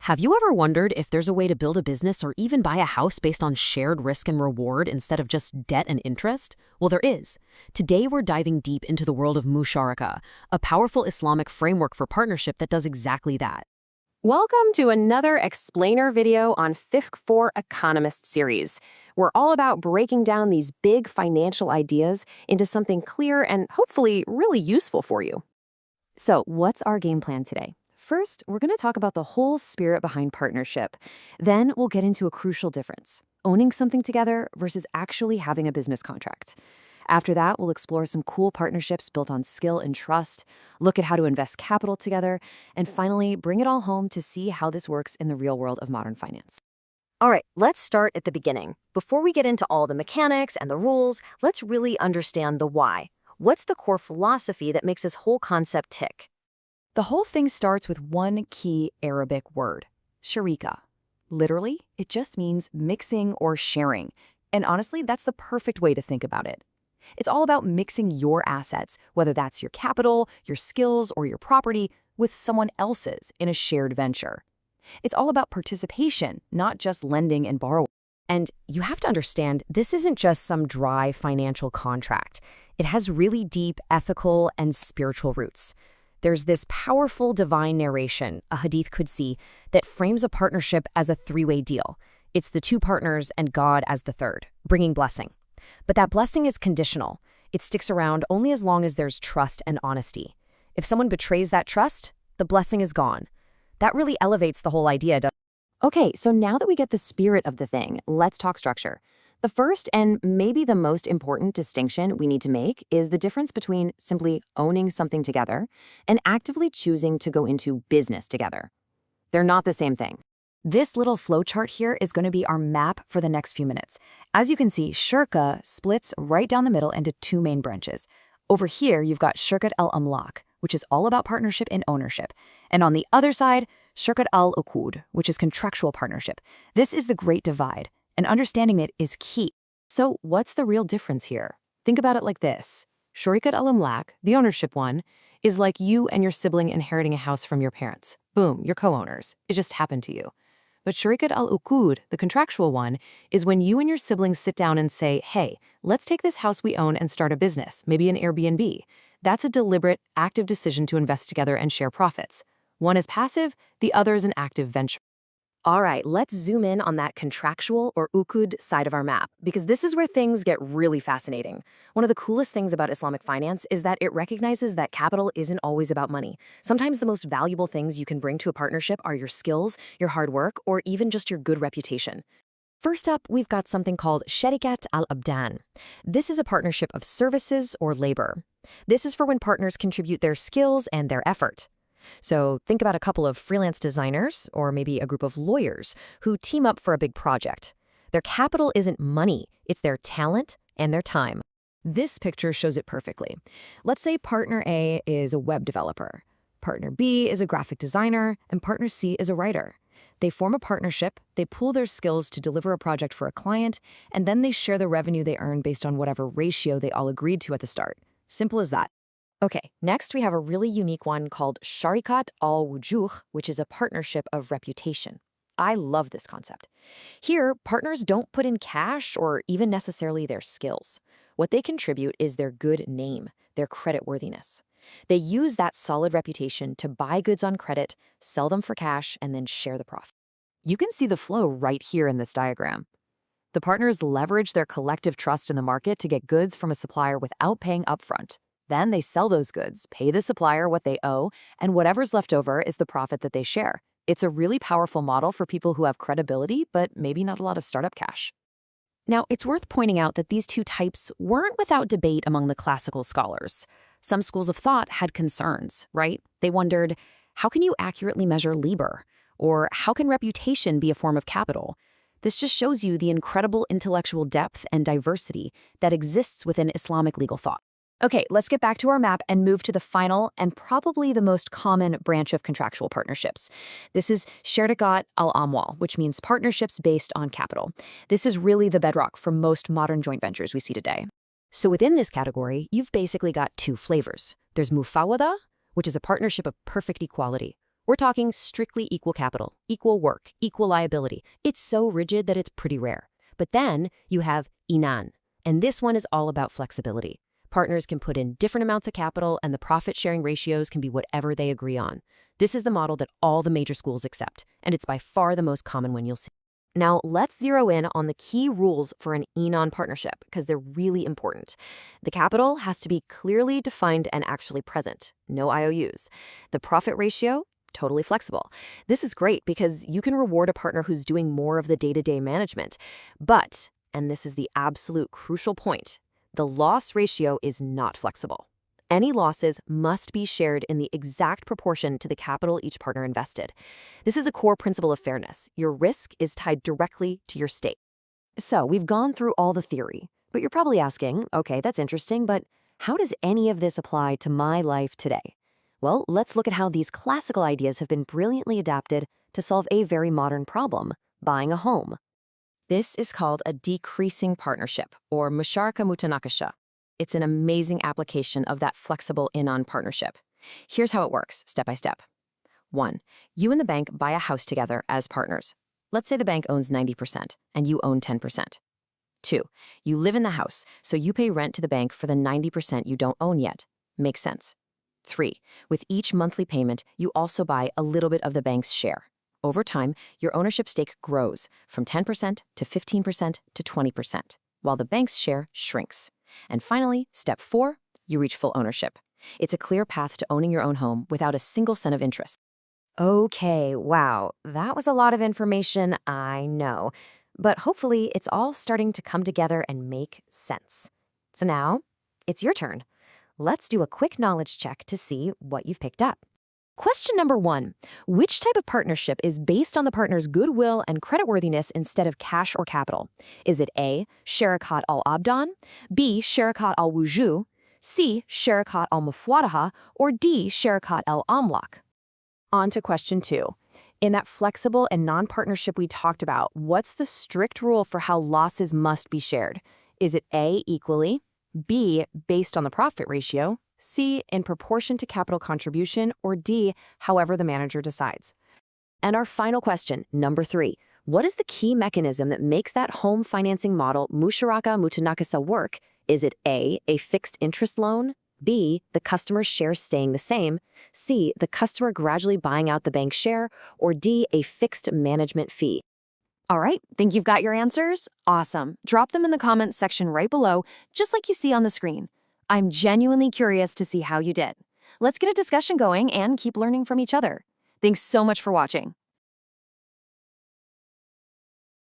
Have you ever wondered if there's a way to build a business or even buy a house based on shared risk and reward instead of just debt and interest? Well, there is. Today, we're diving deep into the world of Musharakah, a powerful Islamic framework for partnership that does exactly that. Welcome to another explainer video on Fiqh for Economists series. We're all about breaking down these big financial ideas into something clear and hopefully really useful for you. So, what's our game plan today? First, we're going to talk about the whole spirit behind partnership. Then we'll get into a crucial difference, owning something together versus actually having a business contract. After that, we'll explore some cool partnerships built on skill and trust, look at how to invest capital together, and finally, bring it all home to see how this works in the real world of modern finance. All right, let's start at the beginning. Before we get into all the mechanics and the rules, let's really understand the why. What's the core philosophy that makes this whole concept tick? The whole thing starts with one key Arabic word, Shari'ah. Literally, it just means mixing or sharing. And honestly, that's the perfect way to think about it. It's all about mixing your assets, whether that's your capital, your skills, or your property, with someone else's in a shared venture. It's all about participation, not just lending and borrowing. And you have to understand, this isn't just some dry financial contract. It has really deep ethical and spiritual roots. There's this powerful divine narration, a hadith qudsi, that frames a partnership as a three-way deal. It's the two partners and God as the third, bringing blessing. But that blessing is conditional. It sticks around only as long as there's trust and honesty. If someone betrays that trust, the blessing is gone. That really elevates the whole idea. Okay, so now that we get the spirit of the thing, let's talk structure. The first and maybe the most important distinction we need to make is the difference between simply owning something together and actively choosing to go into business together. They're not the same thing. This little flowchart here is going to be our map for the next few minutes. As you can see, Shari'ah splits right down the middle into two main branches. Over here, you've got Shari'ah al-Muamalat, which is all about partnership and ownership. And on the other side, Shari'ah al-Uqud, which is contractual partnership. This is the great divide, and understanding it is key. So what's the real difference here? Think about it like this. Shari'ah al-Muamalat, the ownership one, is like you and your sibling inheriting a house from your parents. Boom, you're co-owners. It just happened to you. But Shari'ah al-Uqud, the contractual one, is when you and your siblings sit down and say, hey, let's take this house we own and start a business, maybe an Airbnb. That's a deliberate, active decision to invest together and share profits. One is passive, the other is an active venture. All right, let's zoom in on that contractual or uqud side of our map, because this is where things get really fascinating. One of the coolest things about Islamic finance is that it recognizes that capital isn't always about money. Sometimes the most valuable things you can bring to a partnership are your skills, your hard work, or even just your good reputation. First up, we've got something called Sharikat al-Abdan. This is a partnership of services or labor. This is for when partners contribute their skills and their effort. So think about a couple of freelance designers or maybe a group of lawyers who team up for a big project. Their capital isn't money, it's their talent and their time. This picture shows it perfectly. Let's say partner A is a web developer, partner B is a graphic designer, and partner C is a writer. They form a partnership, they pool their skills to deliver a project for a client, and then they share the revenue they earn based on whatever ratio they all agreed to at the start. Simple as that. Okay, next we have a really unique one called Sharikat al-Wujuh, which is a partnership of reputation. I love this concept. Here, partners don't put in cash or even necessarily their skills. What they contribute is their good name, their creditworthiness. They use that solid reputation to buy goods on credit, sell them for cash, and then share the profit. You can see the flow right here in this diagram. The partners leverage their collective trust in the market to get goods from a supplier without paying upfront. Then they sell those goods, pay the supplier what they owe, and whatever's left over is the profit that they share. It's a really powerful model for people who have credibility, but maybe not a lot of startup cash. Now, it's worth pointing out that these two types weren't without debate among the classical scholars. Some schools of thought had concerns, right? They wondered, how can you accurately measure labor? Or how can reputation be a form of capital? This just shows you the incredible intellectual depth and diversity that exists within Islamic legal thought. Okay, let's get back to our map and move to the final and probably the most common branch of contractual partnerships. This is Shari'ah al-Amwal, which means partnerships based on capital. This is really the bedrock for most modern joint ventures we see today. So within this category, you've basically got two flavors. There's Mufawadah, which is a partnership of perfect equality, We're talking strictly equal capital, equal work, equal liability. It's so rigid that it's pretty rare. But then you have inan, and this one is all about flexibility. Partners can put in different amounts of capital, and the profit-sharing ratios can be whatever they agree on. This is the model that all the major schools accept, and it's by far the most common one you'll see. Now, let's zero in on the key rules for an inan partnership, because they're really important. The capital has to be clearly defined and actually present. No IOUs. The profit ratio, totally flexible. This is great because you can reward a partner who's doing more of the day-to-day management. But, and this is the absolute crucial point, the loss ratio is not flexible. Any losses must be shared in the exact proportion to the capital each partner invested. This is a core principle of fairness. Your risk is tied directly to your stake. So we've gone through all the theory, but you're probably asking, okay, that's interesting, but how does any of this apply to my life today? Well, let's look at how these classical ideas have been brilliantly adapted to solve a very modern problem, buying a home. This is called a decreasing partnership, or Musharakah mutanakasha. It's an amazing application of that flexible inan partnership. Here's how it works, step by step. 1. You and the bank buy a house together as partners. Let's say the bank owns 90% and you own 10%. 2. You live in the house, so you pay rent to the bank for the 90% you don't own yet. Makes sense. 3. With each monthly payment, you also buy a little bit of the bank's share. Over time, your ownership stake grows from 10% to 15% to 20%, while the bank's share shrinks. And finally, step 4, you reach full ownership. It's a clear path to owning your own home without a single cent of interest. Okay, wow, that was a lot of information, I know. But hopefully it's all starting to come together and make sense. So now, it's your turn. Let's do a quick knowledge check to see what you've picked up. Question number 1. Which type of partnership is based on the partner's goodwill and creditworthiness instead of cash or capital? Is it A, Shari'ah al-Abdan, B, Shari'ah al-Wujuh, C, Shari'ah al-Muwadaha, or D, Shari'ah al-Amlak? On to question 2. In that flexible and non-partnership we talked about, what's the strict rule for how losses must be shared? Is it A, equally, B, based on the profit ratio, C, in proportion to capital contribution, or D, however the manager decides? And our final question, number 3. What is the key mechanism that makes that home financing model Musharakah mutanakasha work? Is it A, a fixed interest loan, B, the customer's shares staying the same, C, the customer gradually buying out the bank's share, or D, a fixed management fee? All right, think you've got your answers? Awesome. Drop them in the comments section right below, just like you see on the screen. I'm genuinely curious to see how you did. Let's get a discussion going and keep learning from each other. Thanks so much for watching.